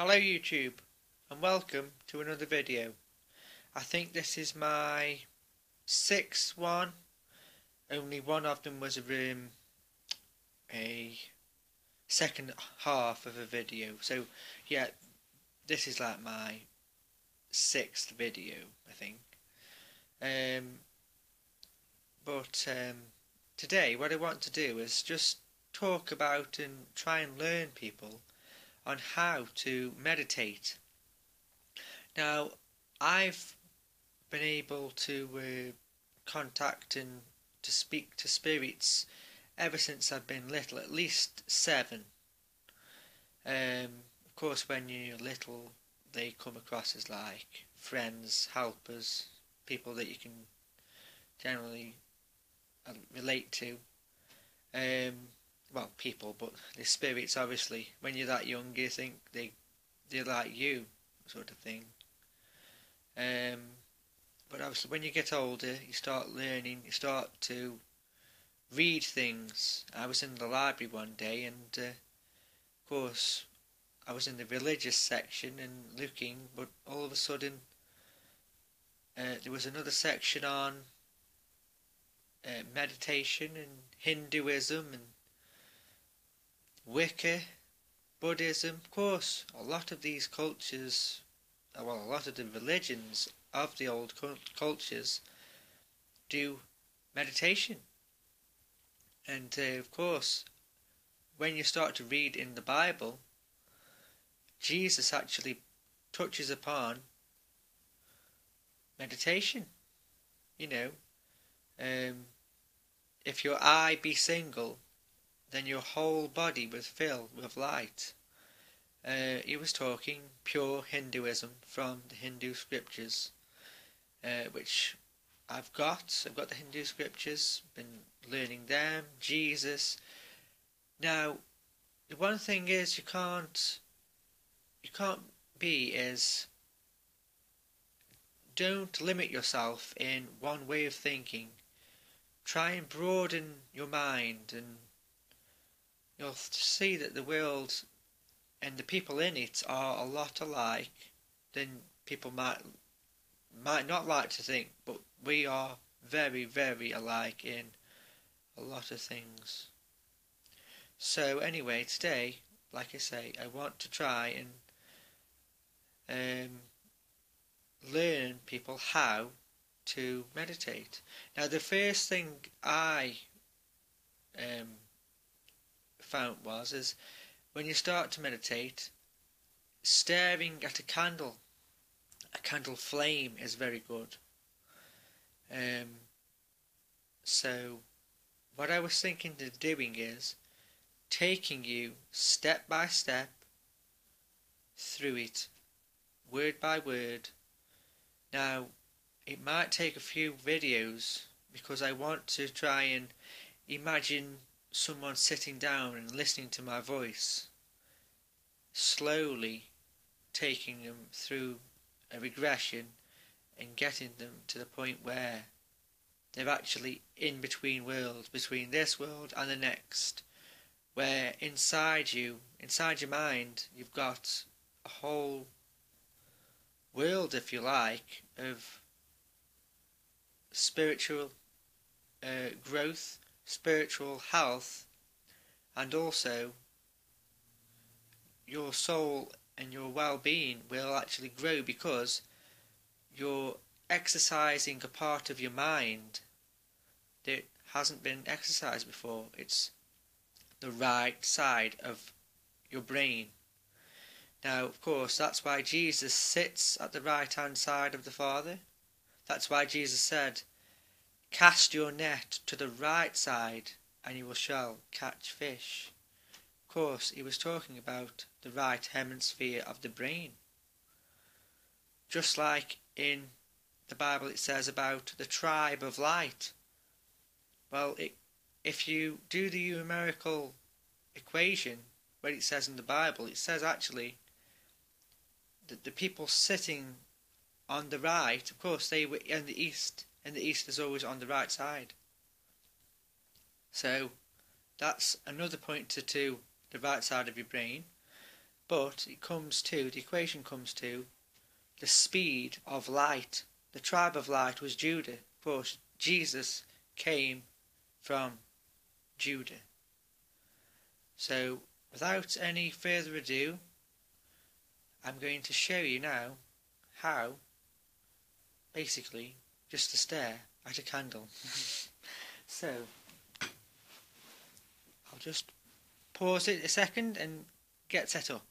Hello YouTube and welcome to another video. I think this is my sixth one. Only one of them was a second half of a video. So yeah, this is like my sixth video, I think. But today what I want to do is just talk about and try and learn people on how to meditate. Now, I've been able to contact and to speak to spirits ever since I've been little, at least 7. Of course, when you're little, they come across as like friends, helpers, people that you can generally relate to. Well, people, but the spirits, obviously, when you're that young, you think they're like you, sort of thing. But obviously, when you get older, you start learning, you start to read things. I was in the library one day, and of course, I was in the religious section and looking, but all of a sudden, there was another section on meditation and Hinduism and Wicca, Buddhism. Of course, a lot of these cultures, well, a lot of the religions of the old cultures do meditation. And of course, when you start to read in the Bible, Jesus actually touches upon meditation. You know, if your eye be single, then your whole body was filled with light. He was talking pure Hinduism from the Hindu scriptures, which I've got the Hindu scriptures, been learning them, Jesus. Now, the one thing is you can't be is, don't limit yourself in one way of thinking. Try and broaden your mind, and you'll see that the world and the people in it are a lot alike than people might not like to think, but we are very, very alike in a lot of things. So anyway, today, like I say, I want to try and learn people how to meditate. Now, the first thing I found is when you start to meditate, staring at a candle flame is very good. So what I was thinking of doing is taking you step by step through it, word by word. Now, it might take a few videos because I want to try and imagine someone sitting down and listening to my voice, slowly taking them through a regression and getting them to the point where they're actually in between worlds, between this world and the next, where inside your mind, you've got a whole world, if you like, of spiritual growth, spiritual health, and also your soul and your well-being will actually grow because you're exercising a part of your mind that hasn't been exercised before. It's the right side of your brain. Now, of course, that's why Jesus sits at the right-hand side of the Father. That's why Jesus said, "Cast your net to the right side and you shall catch fish." Of course, he was talking about the right hemisphere of the brain. Just like in the Bible it says about the tribe of light. Well, if you do the numerical equation, where it says in the Bible, it says actually that the people sitting on the right, of course, they were in the east, and the east is always on the right side. So that's another pointer to the right side of your brain. but the equation comes to the speed of light. The tribe of light was Judah. Of course, Jesus came from Judah. So, without any further ado, I'm going to show you now how, basically, just to stare at a candle. So, I'll just pause it a second and get set up.